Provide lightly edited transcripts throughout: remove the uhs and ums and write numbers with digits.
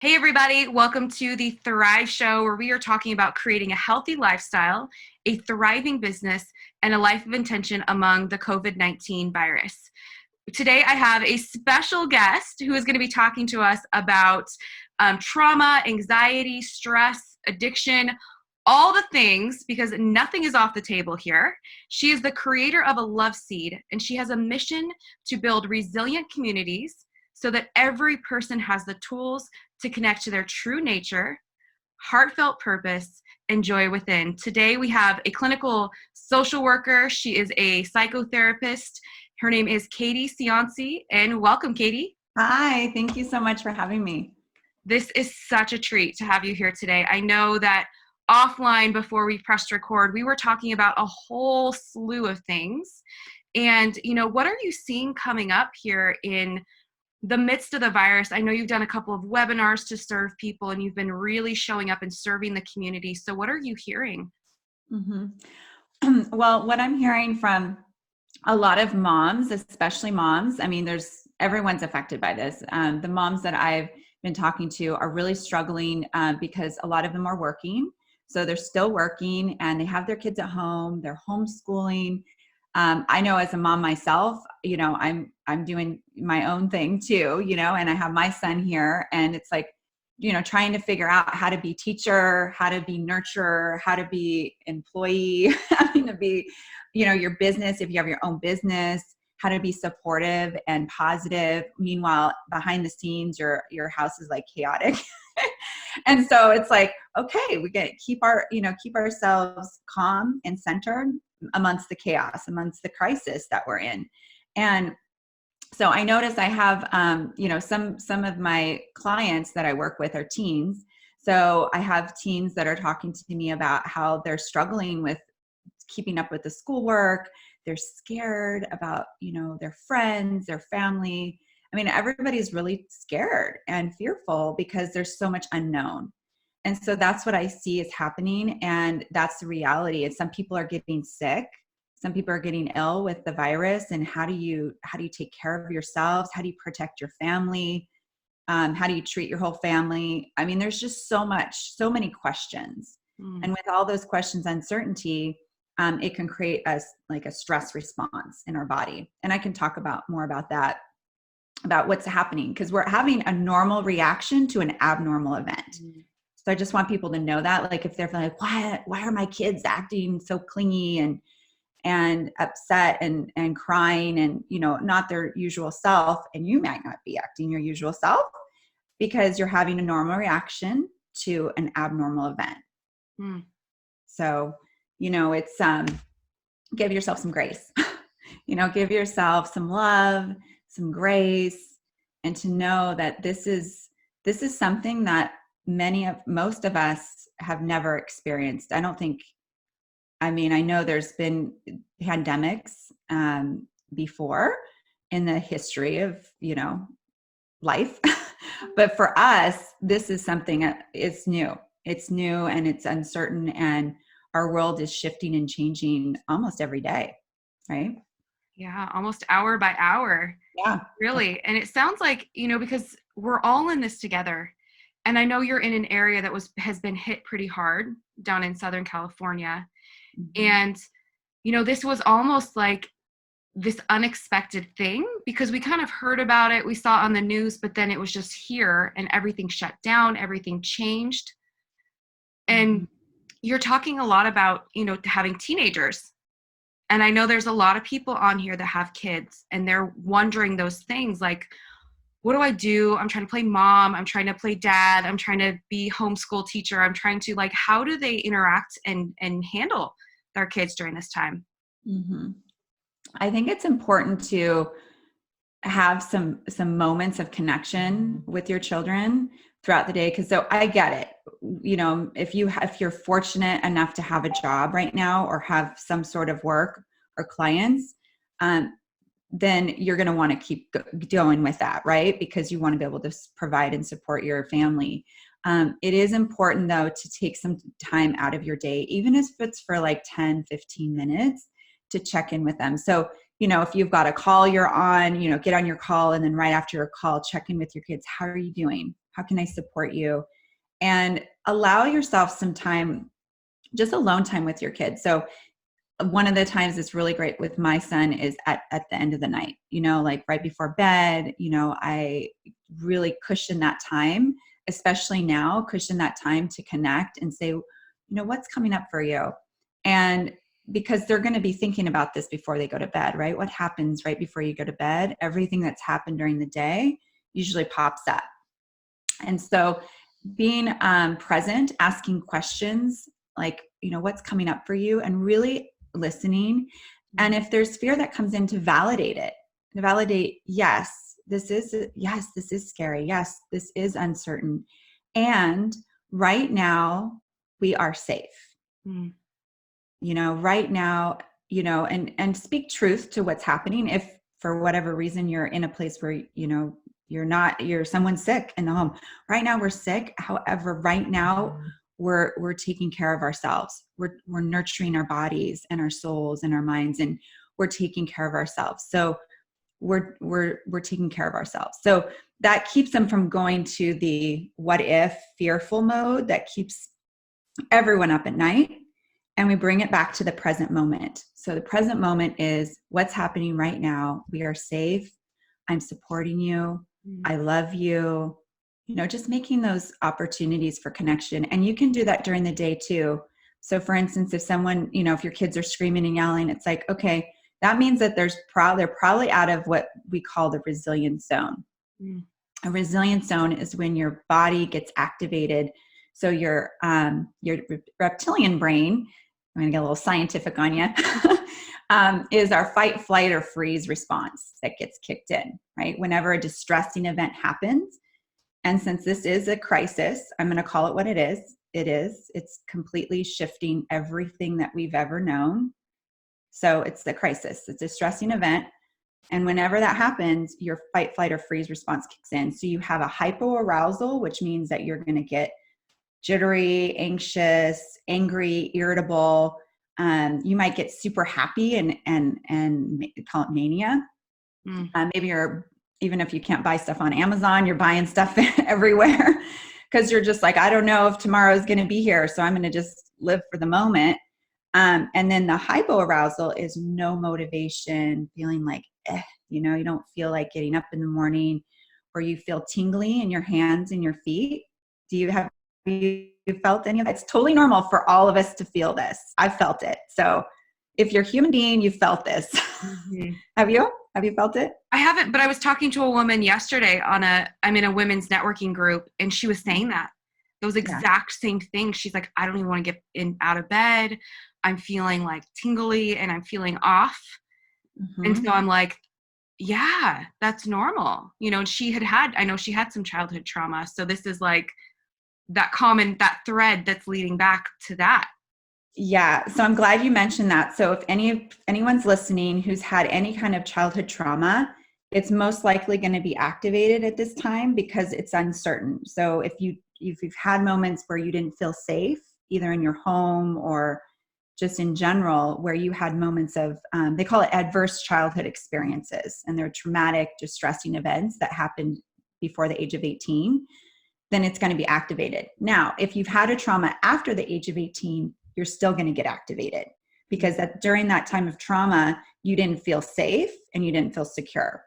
Hey everybody, welcome to the Thrive Show, where we are talking about creating a healthy lifestyle, a thriving business, and a life of intention among the COVID-19 virus. Today I have a special guest who is going to be talking to us about trauma, anxiety, stress, addiction, all the things, because nothing is off the table here. She is the creator of a love seed, and she has a mission to build resilient communities so that every person has the tools to connect to their true nature, heartfelt purpose, and joy within. Today we have a clinical social worker. She is a psychotherapist. Her name is Katie Cianci, and welcome, Katie. Hi, thank you so much for having me. This is such a treat to have you here today. I know that offline, before we pressed record, we were talking about a whole slew of things. And, what are you seeing coming up here in the midst of the virus? I know you've done a couple of webinars to serve people, and you've been really showing up and serving the community. So what are you hearing? Well, what I'm hearing from a lot of moms, especially moms, everyone's affected by this. The moms that I've been talking to are really struggling because a lot of them are working. So they're still working and they have their kids at home, they're homeschooling. I know as a mom myself, I'm doing my own thing too, and I have my son here, and it's like, trying to figure out how to be teacher, how to be nurturer, how to be employee, how to be, your business, if you have your own business, how to be supportive and positive. Meanwhile, behind the scenes, your house is like chaotic. And so it's like, okay, we get keep ourselves calm and centered amongst the chaos, amongst the crisis that we're in. And so I notice I have, some of my clients that I work with are teens. So I have teens that are talking to me about how they're struggling with keeping up with the schoolwork. They're scared about, their friends, their family. Everybody's really scared and fearful because there's so much unknown. And so that's what I see is happening. And that's the reality. And some people are getting sick. Some people are getting ill with the virus. And how do you take care of yourselves? How do you protect your family? How do you treat your whole family? There's just so many questions. And with all those questions, uncertainty, it can create a stress response in our body. And I can talk more about that, about what's happening, because we're having a normal reaction to an abnormal event. So I just want people to know that, like, if they're like, why are my kids acting so clingy and upset and crying and, not their usual self, and you might not be acting your usual self because you're having a normal reaction to an abnormal event. So, it's, give yourself some grace, give yourself some love, some grace, and to know that this is something that most of us have never experienced. I know there's been pandemics before in the history of, life. But for us, this is something that is new. It's new and it's uncertain, and our world is shifting and changing almost every day, right? Yeah, almost hour by hour. Yeah. Really. And it sounds like, because we're all in this together. And I know you're in an area that has been hit pretty hard down in Southern California. And, this was almost like this unexpected thing, because we kind of heard about it. We saw it on the news, but then it was just here and everything shut down, everything changed. And you're talking a lot about, having teenagers. And I know there's a lot of people on here that have kids, and they're wondering those things like, what do I do? I'm trying to play mom. I'm trying to play dad. I'm trying to be homeschool teacher. I'm trying to, how do they interact and handle their kids during this time? I think it's important to have some moments of connection with your children throughout the day. Cause so I get it. If you're fortunate enough to have a job right now or have some sort of work or clients, then you're going to want to keep going with that, right? Because you want to be able to provide and support your family. It is important though, to take some time out of your day, even if it's for 10, 15 minutes, to check in with them. So, if you've got a call you're on, get on your call, and then right after your call, check in with your kids. How are you doing? How can I support you? And allow yourself some time, just alone time with your kids. So one of the times it's really great with my son is at the end of the night, like right before bed. I really cushion that time, especially now, cushion that time to connect and say, what's coming up for you? And because they're going to be thinking about this before they go to bed, right? What happens right before you go to bed? Everything that's happened during the day usually pops up. And so being present, asking questions like, what's coming up for you, and really listening. And if there's fear that comes in, to validate it, to validate, yes, this is scary. Yes, this is uncertain. And right now we are safe. Mm. Right now, and speak truth to what's happening. If for whatever reason you're in a place where, you're someone's sick in the home. Right now we're sick. However, right now we're taking care of ourselves. We're nurturing our bodies and our souls and our minds, and we're taking care of ourselves. So we're taking care of ourselves. So that keeps them from going to the what if fearful mode that keeps everyone up at night. And we bring it back to the present moment. So the present moment is what's happening right now. We are safe. I'm supporting you. I love you. Just making those opportunities for connection. And you can do that during the day too. So for instance, if someone, if your kids are screaming and yelling, it's like, okay, that means that they're probably out of what we call the resilience zone. A resilience zone is when your body gets activated. So your reptilian brain, I'm going to get a little scientific on you, is our fight, flight, or freeze response that gets kicked in, right? Whenever a distressing event happens. And since this is a crisis, I'm going to call it what it is. It's completely shifting everything that we've ever known. So it's the crisis, it's a distressing event. And whenever that happens, your fight, flight, or freeze response kicks in. So you have a hypo arousal, which means that you're going to get jittery, anxious, angry, irritable. You might get super happy and call it mania. Maybe even if you can't buy stuff on Amazon, you're buying stuff everywhere because you're just like, I don't know if tomorrow is going to be here, so I'm going to just live for the moment. And then the hypo arousal is no motivation, feeling like, you don't feel like getting up in the morning, or you feel tingly in your hands and your feet. Have you felt any of that? It's totally normal for all of us to feel this. I've felt it. So if you're a human being, you felt this. Have you felt it? I haven't, but I was talking to a woman yesterday I'm in a women's networking group, and she was saying that those exact same things. She's like, I don't even want to get out of bed. I'm feeling like tingly and I'm feeling off. And so I'm like, yeah, that's normal. And I know she had some childhood trauma. So this is like that thread that's leading back to that. Yeah. So I'm glad you mentioned that. So if anyone's listening who's had any kind of childhood trauma, it's most likely going to be activated at this time because it's uncertain. So if you've had moments where you didn't feel safe, either in your home or just in general, where you had moments of, they call it adverse childhood experiences, and they're traumatic, distressing events that happened before the age of 18, then it's going to be activated. Now, if you've had a trauma after the age of 18, you're still going to get activated because during that time of trauma, you didn't feel safe and you didn't feel secure.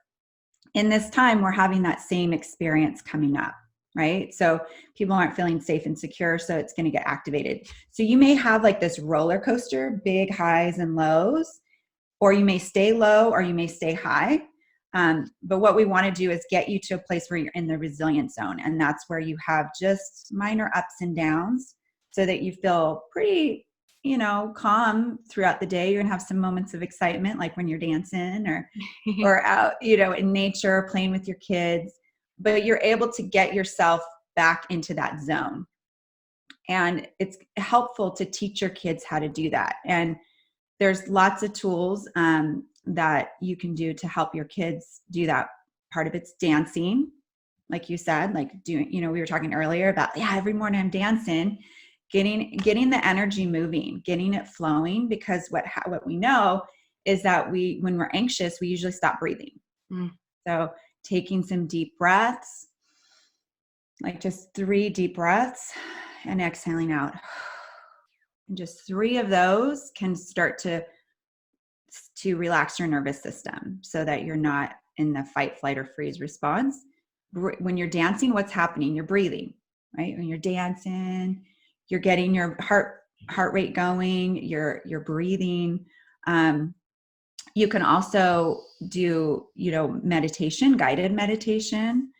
In this time, we're having that same experience coming up, right? So people aren't feeling safe and secure, so it's going to get activated. So you may have like this roller coaster, big highs and lows, or you may stay low or you may stay high. But what we want to do is get you to a place where you're in the resilience zone. And that's where you have just minor ups and downs so that you feel pretty, calm throughout the day. You're going to have some moments of excitement, like when you're dancing or out, in nature, playing with your kids, but you're able to get yourself back into that zone. And it's helpful to teach your kids how to do that. And there's lots of tools that you can do to help your kids do that. Part of it's dancing, like you said, like doing, we were talking earlier about, every morning I'm dancing, getting the energy moving, getting it flowing, because what we know is that when we're anxious, we usually stop breathing. So taking some deep breaths, like just 3 deep breaths and exhaling out. And just 3 of those can start to relax your nervous system so that you're not in the fight, flight, or freeze response. When you're dancing, what's happening? You're breathing, right? When you're dancing, you're getting your heart rate going, you're breathing. You can also do, meditation, guided meditation.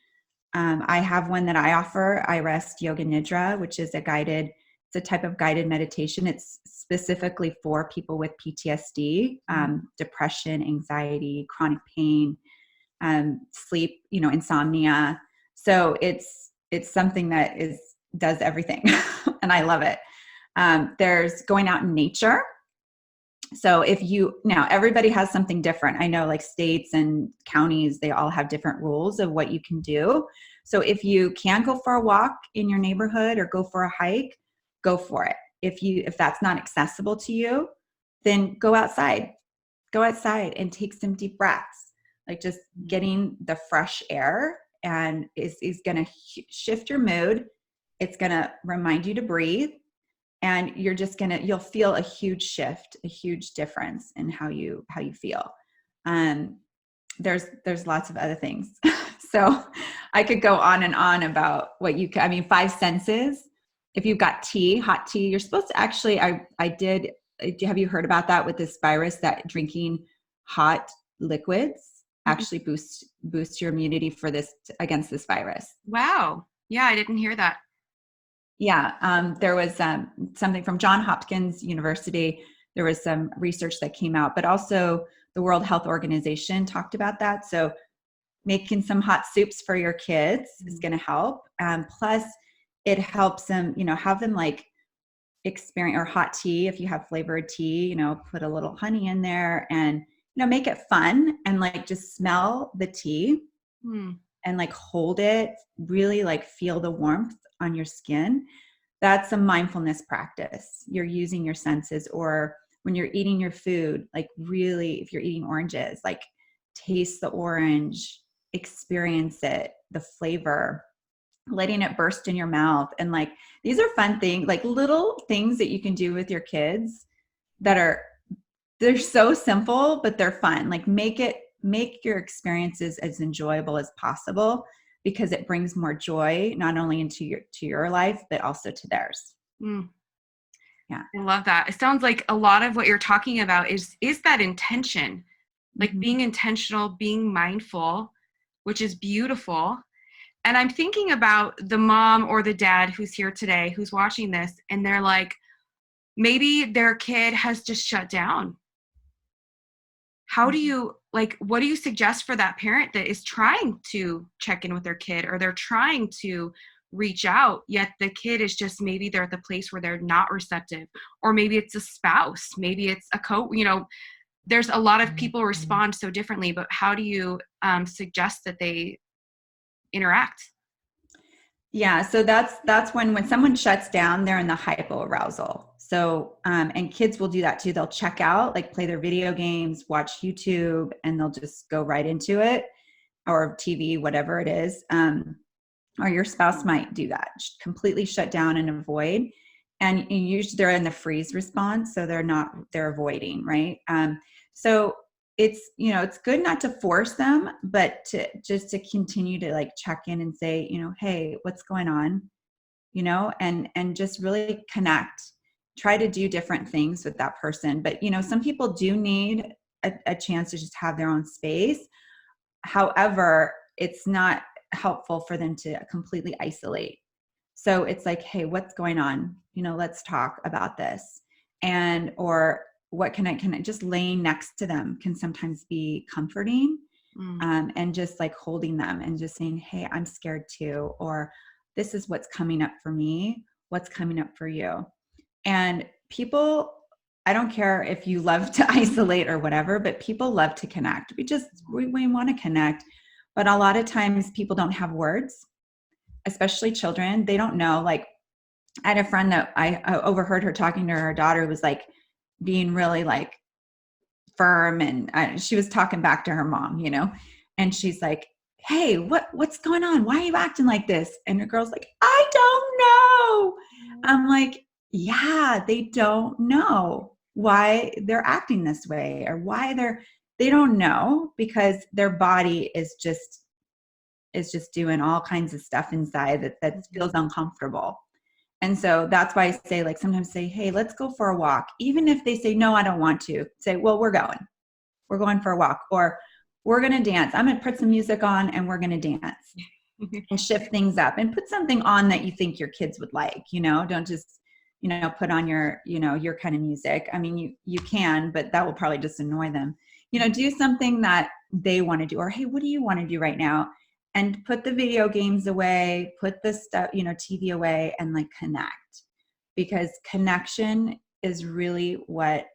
I have one that I offer, iRest Yoga Nidra, which is it's a type of guided meditation. It's specifically for people with PTSD, depression, anxiety, chronic pain, sleep, insomnia. So it's something that does everything, and I love it. There's going out in nature. So now everybody has something different. I know like states and counties, they all have different rules of what you can do. So if you can go for a walk in your neighborhood or go for a hike, go for it. If that's not accessible to you, then go outside and take some deep breaths, like just getting the fresh air, and is going to shift your mood. It's going to remind you to breathe. And you'll feel a huge shift, a huge difference in how you feel. There's lots of other things. So I could go on and on about what 5 senses. If you've got hot tea, you're supposed to actually, have you heard about that with this virus, that drinking hot liquids actually boosts your immunity against this virus? Wow. Yeah, I didn't hear that. Yeah, there was something from Johns Hopkins University. There was some research that came out, but also the World Health Organization talked about that. So making some hot soups for your kids is going to help. Plus, it helps them, have them like experience, or hot tea, if you have flavored tea, put a little honey in there and, make it fun, and like just smell the tea and like hold it, really like feel the warmth on your skin. That's a mindfulness practice. You're using your senses. Or when you're eating your food, like really, if you're eating oranges, like taste the orange, experience it, the flavor, letting it burst in your mouth. And like, these are fun things, like little things that you can do with your kids they're so simple, but they're fun. Like make your experiences as enjoyable as possible, because it brings more joy, not only into your life, but also to theirs. Yeah. I love that. It sounds like a lot of what you're talking about is that intention, like being intentional, being mindful, which is beautiful. And I'm thinking about the mom or the dad who's here today, who's watching this, and they're like, maybe their kid has just shut down. How do you, what do you suggest for that parent that is trying to check in with their kid, or they're trying to reach out, yet the kid is just, maybe they're at the place where they're not receptive, or maybe it's a spouse, maybe it's there's a lot of people respond so differently, but how do you suggest that they interact? Yeah, so that's when someone shuts down, they're in the hypo arousal. So, and kids will do that too. They'll check out, like play their video games, watch YouTube, and they'll just go right into it, or TV, whatever it is. Or your spouse might do that, completely shut down and avoid. And usually they're in the freeze response, so they're avoiding, right? So it's good not to force them, but to continue to like check in and say, hey, what's going on? And just really connect, try to do different things with that person. But, some people do need a chance to just have their own space. However, it's not helpful for them to completely isolate. So it's like, hey, what's going on? Let's talk about this. Or what can I just laying next to them can sometimes be comforting. And just like holding them and just saying, hey, I'm scared too. Or this is what's coming up for me. What's coming up for you? And people, I don't care if you love to isolate or whatever, but people love to connect. We want to connect. But a lot of times people don't have words, especially children. They don't know. Like, I had a friend that I overheard her talking to her daughter, who was like being really like firm. And she was talking back to her mom, and she's like, hey, what's going on? Why are you acting like this? And the girl's like, I don't know. I'm like, yeah, they don't know why they're acting this way, or why they don't know, because their body is just doing all kinds of stuff inside that feels uncomfortable. And so that's why I say, like, sometimes say, hey, let's go for a walk. Even if they say, no, I don't want to, say, well, we're going for a walk, or we're going to dance. I'm going to put some music on and we're going to dance and shift things up, and put something on that you think your kids would like. Don't just, put on your kind of music. I mean, you can, but that will probably just annoy them. Do something that they want to do, or, hey, what do you want to do right now? And put the video games away, put the stuff, TV away, and like connect, because connection is really what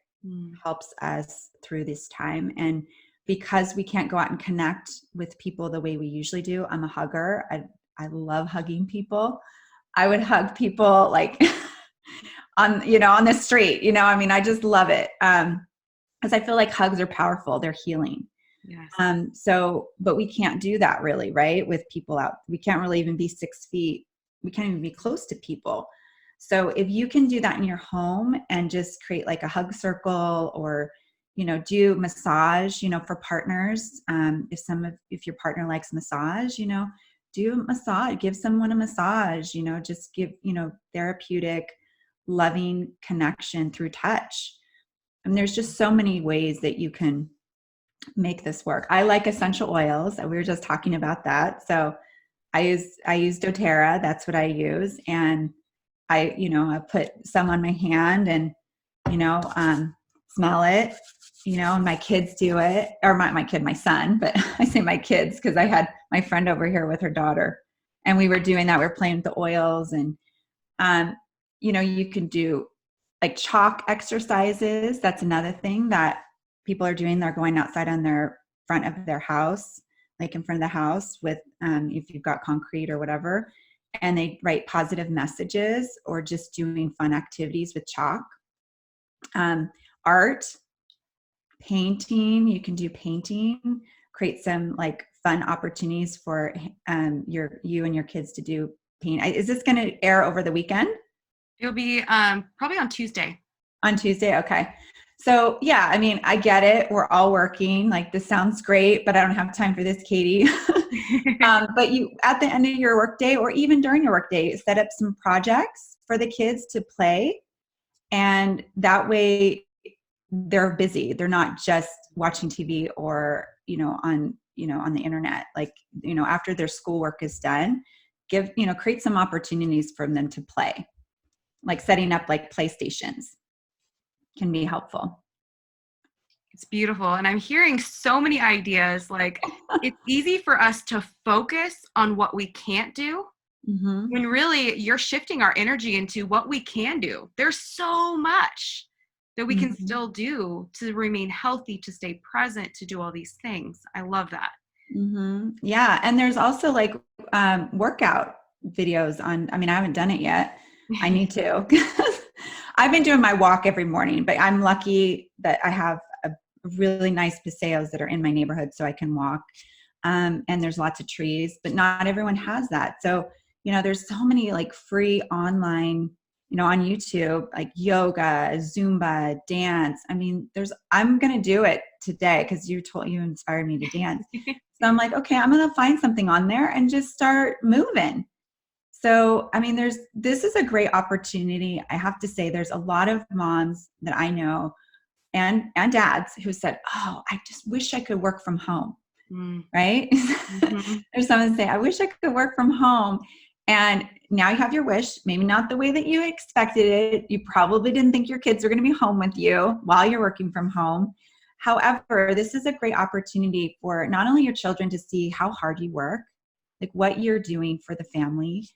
helps us through this time. And because we can't go out and connect with people the way we usually do, I'm a hugger. I love hugging people. I would hug people like on the street, I mean, I just love it. Because I feel like hugs are powerful. They're healing. Yes. But we can't do that really, right? With people out, we can't really even be 6 feet. We can't even be close to people. So if you can do that in your home and just create like a hug circle, or, do massage, for partners. If your partner likes massage, do a massage, give someone a massage, just give, therapeutic, loving connection through touch. And there's just so many ways that you can make this work. I like essential oils. We were just talking about that. So I use doTERRA. That's what I use. And I put some on my hand and, smell it, and my kids do it, or my son, but I say my kids because I had my friend over here with her daughter, and we were doing that. We were playing with the oils, and, you can do like chalk exercises. That's another thing that people are doing. They're going outside on their front of their house, like in front of the house with, if you've got concrete or whatever, and they write positive messages, or just doing fun activities with chalk. Art, painting, you can do painting, create some like fun opportunities for you and your kids to do paint. Is this going to air over the weekend? It'll be probably on Tuesday. On Tuesday. Okay. So yeah, I mean, I get it. We're all working. Like, this sounds great, but I don't have time for this, Katie. But you, at the end of your workday, or even during your workday, set up some projects for the kids to play. And that way they're busy. They're not just watching TV or, on the internet. Like, after their schoolwork is done, create some opportunities for them to play, like setting up like PlayStations can be helpful. It's beautiful. And I'm hearing so many ideas. Like, it's easy for us to focus on what we can't do, when really you're shifting our energy into what we can do. There's so much that we can still do to remain healthy, to stay present, to do all these things. I love that. Yeah. And there's also like workout videos on, I mean, I haven't done it yet. I need to. I've been doing my walk every morning, but I'm lucky that I have a really nice paseos that are in my neighborhood so I can walk. And there's lots of trees, but not everyone has that. So, there's so many like free online, on YouTube, like yoga, Zumba, dance. I mean, I'm going to do it today because you inspired me to dance. So I'm like, okay, I'm going to find something on there and just start moving. So, I mean, this is a great opportunity. I have to say, there's a lot of moms that I know and dads who said, oh, I just wish I could work from home. Right? There's someone say, I wish I could work from home. And now you have your wish, maybe not the way that you expected it. You probably didn't think your kids were going to be home with you while you're working from home. However, this is a great opportunity for not only your children to see how hard you work, like what you're doing for the family.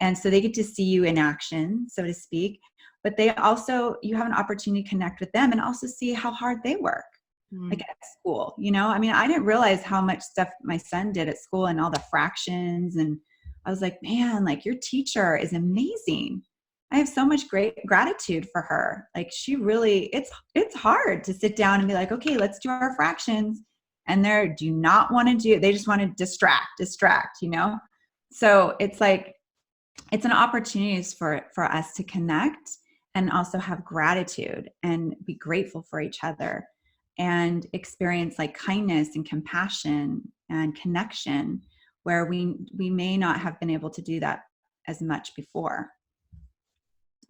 And so they get to see you in action, so to speak, but you have an opportunity to connect with them and also see how hard they work. Like at school, I mean, I didn't realize how much stuff my son did at school and all the fractions. And I was like, man, like your teacher is amazing. I have so much great gratitude for her. Like she really, it's hard to sit down and be like, okay, let's do our fractions. and they do not want to do, they just want to distract, you know? So it's like, it's an opportunity for us to connect and also have gratitude and be grateful for each other and experience like kindness and compassion and connection where we may not have been able to do that as much before.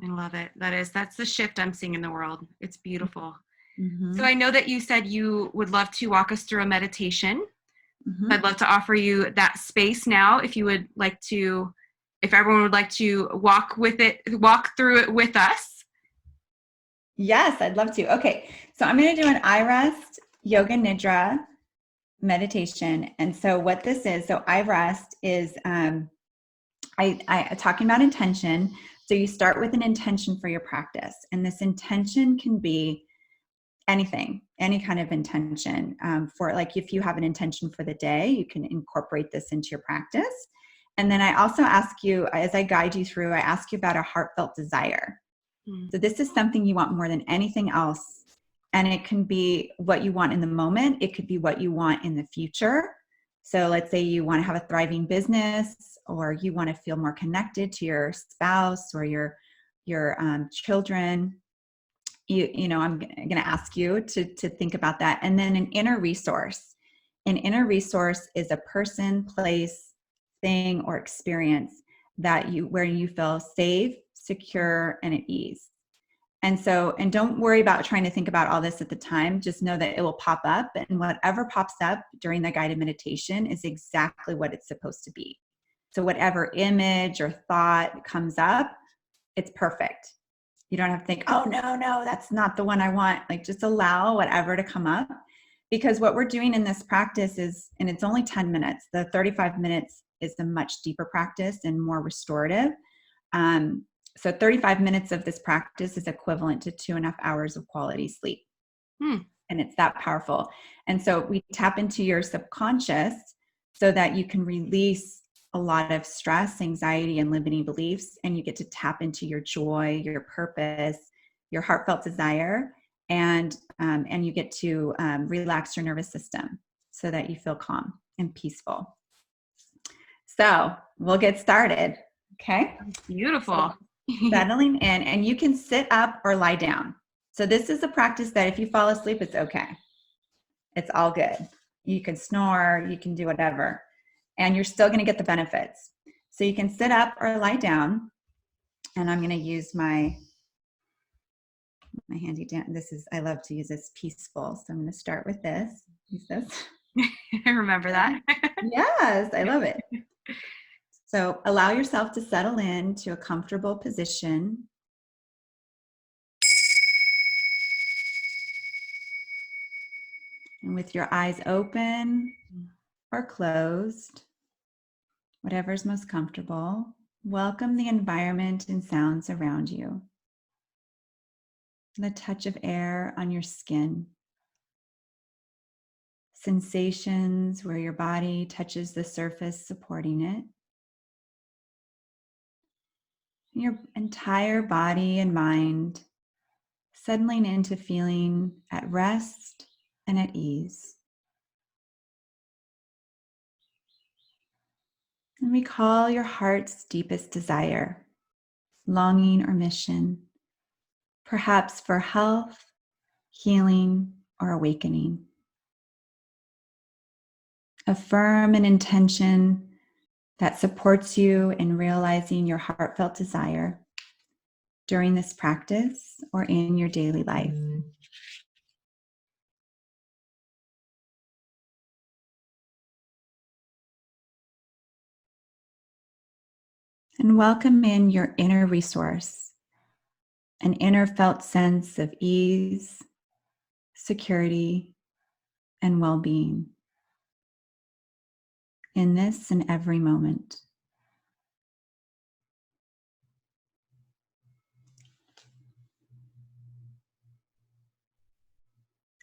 I love it. That's the shift I'm seeing in the world. It's beautiful. Mm-hmm. So I know that you said you would love to walk us through a meditation. Mm-hmm. I'd love to offer you that space now if you would like to, if everyone would like to walk through it with us. Yes, I'd love to. Okay, so I'm going to do an iRest Yoga Nidra meditation. And so what this is, so iRest is I talking about intention. So you start with an intention for your practice, and this intention can be anything, any kind of intention. For like, if you have an intention for the day, you can incorporate this into your practice. And then I also ask you, as I guide you through, I ask you about a heartfelt desire. So this is something you want more than anything else. And it can be what you want in the moment. It could be what you want in the future. So let's say you want to have a thriving business, or you want to feel more connected to your spouse or your children. You know, I'm going to ask you to think about that. And then an inner resource. An inner resource is a person, place, thing, or experience where you feel safe, secure, and at ease. And so, and don't worry about trying to think about all this at the time. Just know that it will pop up, and whatever pops up during the guided meditation is exactly what it's supposed to be. So whatever image or thought comes up, it's perfect. You don't have to think, oh, no, that's not the one I want. Like, just allow whatever to come up, because what we're doing in this practice is, and it's only 10 minutes, the 35 minutes is a much deeper practice and more restorative. So 35 minutes of this practice is equivalent to 2.5 hours of quality sleep. And it's that powerful. And so we tap into your subconscious so that you can release a lot of stress, anxiety, and limiting beliefs. And you get to tap into your joy, your purpose, your heartfelt desire. And you get to relax your nervous system so that you feel calm and peaceful. So we'll get started. Okay. Beautiful. So settling in, and you can sit up or lie down. So this is a practice that if you fall asleep, it's okay. It's all good. You can snore, you can do whatever, and you're still going to get the benefits. So you can sit up or lie down, and I'm going to use my handy dandy. I love to use this peaceful. So I'm going to start with this. Use this. I remember that. Yes, I love it. So allow yourself to settle into a comfortable position. And with your eyes open or closed, whatever's most comfortable, welcome the environment and sounds around you. The touch of air on your skin. Sensations where your body touches the surface supporting it. Your entire body and mind settling into feeling at rest and at ease. And recall your heart's deepest desire, longing, or mission, perhaps for health, healing, or awakening. Affirm an intention that supports you in realizing your heartfelt desire during this practice or in your daily life. And welcome in your inner resource, an inner felt sense of ease, security, and well-being in this and every moment.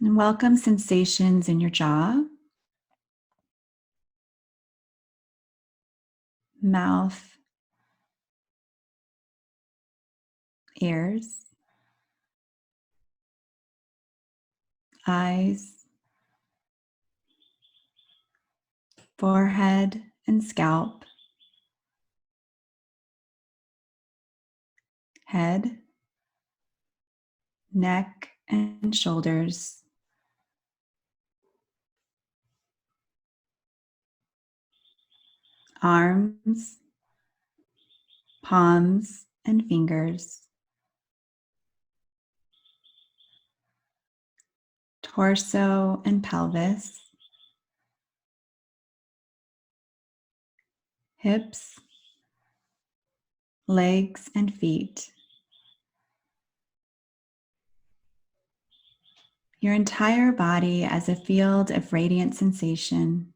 And welcome sensations in your jaw, mouth, ears, eyes, forehead and scalp, head, neck and shoulders, arms, palms and fingers, torso and pelvis, hips, legs and feet, your entire body as a field of radiant sensation.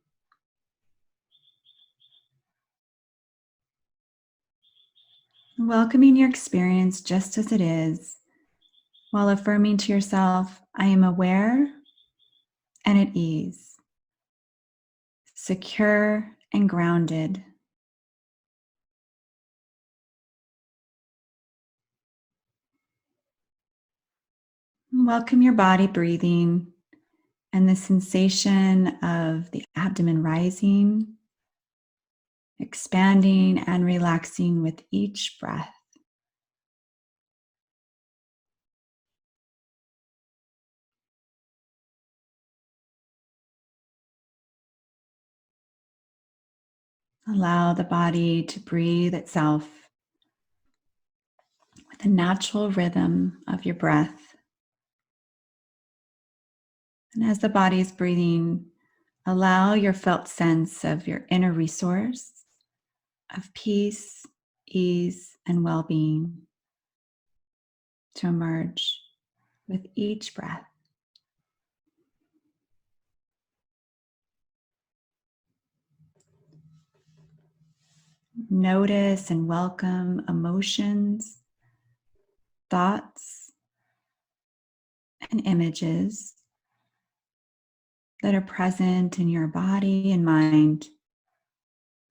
Welcoming your experience just as it is, while affirming to yourself, I am aware and at ease, secure and grounded. Welcome your body breathing and the sensation of the abdomen rising, expanding and relaxing with each breath. Allow the body to breathe itself with the natural rhythm of your breath. And as the body is breathing, allow your felt sense of your inner resource of peace, ease, and well-being to emerge with each breath. Notice and welcome emotions, thoughts, and images that are present in your body and mind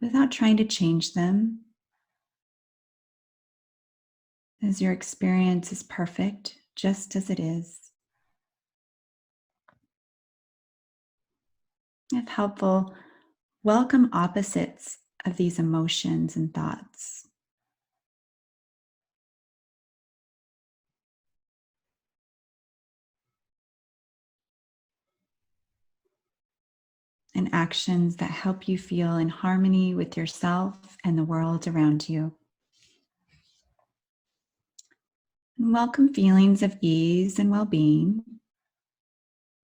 without trying to change them, as your experience is perfect just as it is. If helpful, welcome opposites of these emotions and thoughts. And actions that help you feel in harmony with yourself and the world around you. And welcome feelings of ease and well-being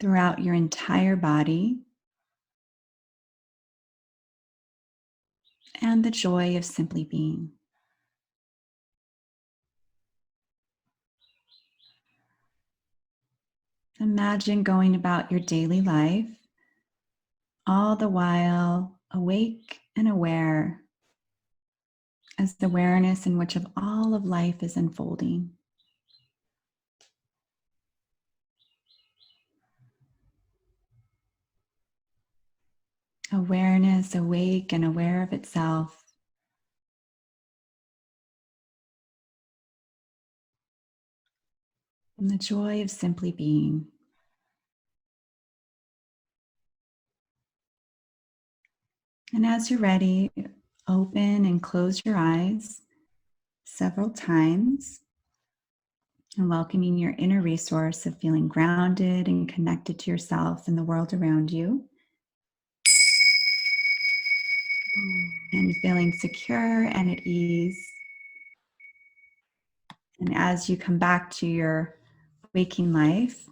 throughout your entire body, and the joy of simply being. Imagine going about your daily life, all the while awake and aware as the awareness in which of all of life is unfolding. Awareness, awake and aware of itself. And the joy of simply being. And as you're ready, open and close your eyes several times, and welcoming your inner resource of feeling grounded and connected to yourself and the world around you. And feeling secure and at ease. And as you come back to your waking life,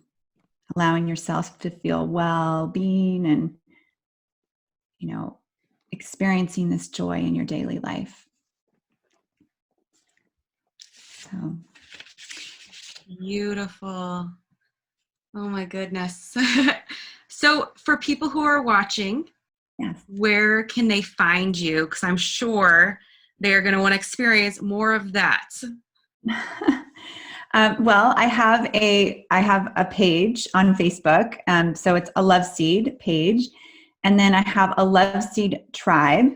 allowing yourself to feel well-being and, experiencing this joy in your daily life. So Beautiful. Oh my goodness. So for people who are watching, yes. where can they find you? Because I'm sure they're going to want to experience more of that. Well, I have a page on Facebook. So it's a Love Seed page. And then I have a Love Seed tribe.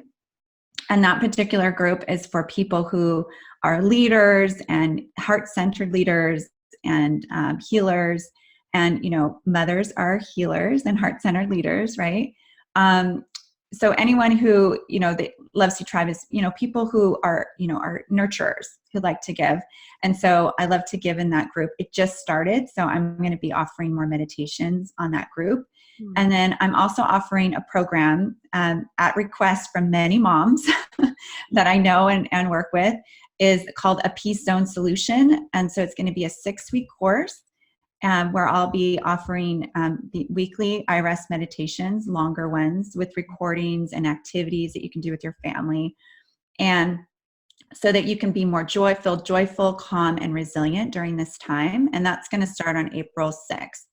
And that particular group is for people who are leaders and heart-centered leaders and healers. And, mothers are healers and heart-centered leaders, right? so anyone who, the Love Seat Tribe is, people who are, are nurturers who like to give. And so I love to give in that group. It just started. So I'm going to be offering more meditations on that group. And then I'm also offering a program at request from many moms that I know and work with, is called a Peace Zone Solution. And so it's going to be a 6-week course where I'll be offering the weekly iRest meditations, longer ones with recordings and activities that you can do with your family. And so that you can be more joyful, calm, and resilient during this time. And that's going to start on April 6th.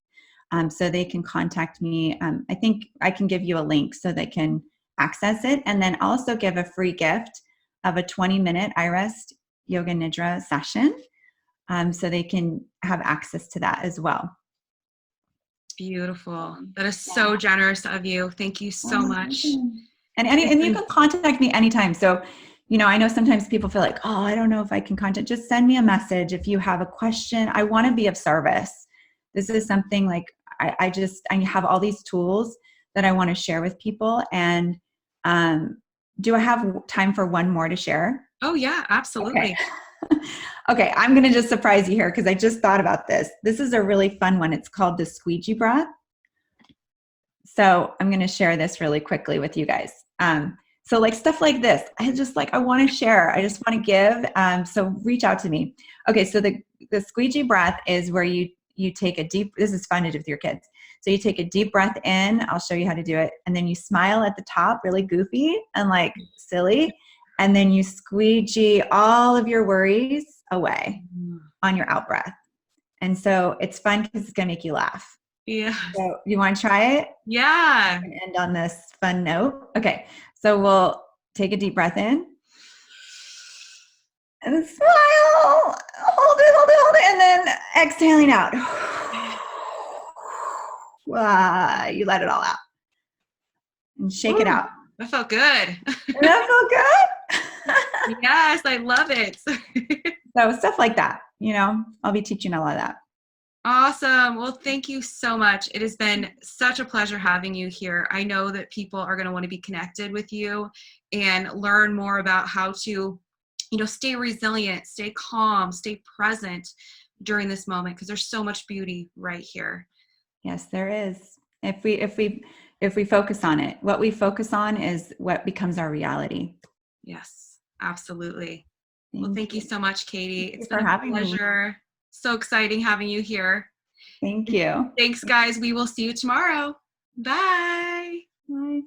So they can contact me. I think I can give you a link so they can access it. And then also give a free gift of a 20-minute iRest Yoga Nidra session. So they can have access to that as well. Beautiful. That is so generous of you. Thank you so much. And you can contact me anytime. So, I know sometimes people feel like, oh, I don't know if I can contact. Just send me a message if you have a question. I want to be of service. This is something like I have all these tools that I want to share with people. And do I have time for one more to share? Oh yeah, absolutely. Okay, I'm going to just surprise you here because I just thought about this. This is a really fun one. It's called the squeegee breath. So I'm going to share this really quickly with you guys. So like stuff like this, I want to share. I just want to give. So reach out to me. Okay, so the squeegee breath is where you take a deep, this is fun to do with your kids. So you take a deep breath in. I'll show you how to do it. And then you smile at the top, really goofy and like silly. And then you squeegee all of your worries away on your out breath. And so it's fun because it's going to make you laugh. Yeah. So you want to try it? Yeah. And end on this fun note. Okay. So we'll take a deep breath in. And smile. Hold it. And then exhaling out. You let it all out. And shake it out. That felt good. That felt good? Yes, I love it. So stuff like that, I'll be teaching a lot of that. Awesome. Well, thank you so much. It has been such a pleasure having you here. I know that people are going to want to be connected with you and learn more about how to, stay resilient, stay calm, stay present during this moment, because there's so much beauty right here. Yes, there is. If we focus on it, what we focus on is what becomes our reality. Yes, absolutely. Thank you so much, Katie. It's been a pleasure. So exciting having you here. Thank you. Thanks, guys. We will see you tomorrow. Bye. Bye.